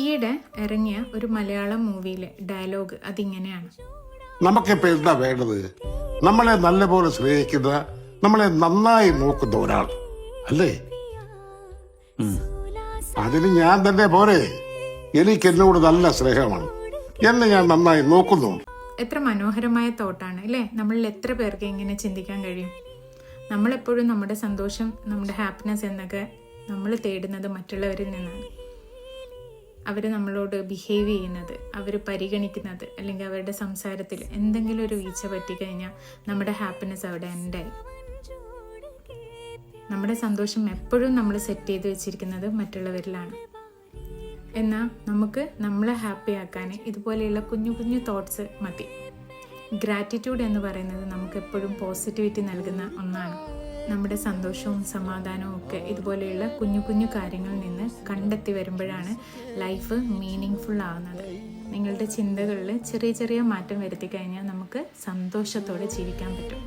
ഈയിടെ ഇറങ്ങിയ ഒരു മലയാളം മൂവിയിലെ ഡയലോഗ് അതിങ്ങനെയാണ്: നമുക്കിപ്പോ എന്താ വേണ്ടത്? നമ്മളെ നല്ലപോലെ സ്നേഹിക്കുന്ന, നമ്മളെ നന്നായി നോക്കുന്ന ഒരാൾ, അല്ലേ? അതിന് ഞാൻ തന്നെ പോരെ? എനിക്ക് എന്നോട് നല്ല സ്നേഹമാണ്, എന്നെ ഞാൻ നന്നായി നോക്കുന്നു. എത്ര മനോഹരമായ തോട്ടാണ് അല്ലേ? നമ്മളിൽ എത്ര പേർക്ക് ഇങ്ങനെ ചിന്തിക്കാൻ കഴിയും? നമ്മളെപ്പോഴും നമ്മുടെ സന്തോഷം, നമ്മുടെ ഹാപ്പിനെസ് എന്നൊക്കെ നമ്മൾ തേടുന്നത് മറ്റുള്ളവരിൽ നിന്നാണ്. അവർ നമ്മളോട് ബിഹേവ് ചെയ്യുന്നത്, അവർ പരിഗണിക്കുന്നത്, അല്ലെങ്കിൽ അവരുടെ സംസാരത്തിൽ എന്തെങ്കിലും ഒരു വീഴ്ച പറ്റിക്കഴിഞ്ഞാൽ നമ്മുടെ ഹാപ്പിനെസ് അവിടെ എൻഡായി. നമ്മുടെ സന്തോഷം എപ്പോഴും നമ്മൾ സെറ്റ് ചെയ്ത് വെച്ചിരിക്കുന്നത് മറ്റുള്ളവരിലാണ്. എന്നാൽ നമുക്ക് നമ്മളെ ഹാപ്പി ആക്കാൻ ഇതുപോലെയുള്ള കുഞ്ഞു കുഞ്ഞു തോട്ട്സ് മതി. ഗ്രാറ്റിറ്റ്യൂഡ് എന്ന് പറയുന്നത് നമുക്ക് എപ്പോഴും പോസിറ്റിവിറ്റി നൽകുന്ന ഒന്നാണ്. നമ്മുടെ സന്തോഷവും സമാധാനവും ഒക്കെ ഇതുപോലെയുള്ള കുഞ്ഞു കുഞ്ഞു കാര്യങ്ങളിൽ നിന്ന് കണ്ടെത്തി വരുമ്പോഴാണ് ലൈഫ് മീനിങ് ഫുൾ ആവുന്നത്. നിങ്ങളുടെ ചിന്തകളിൽ ചെറിയ ചെറിയ മാറ്റം വരുത്തി കഴിഞ്ഞാൽ നമുക്ക് സന്തോഷത്തോടെ ജീവിക്കാൻ പറ്റും.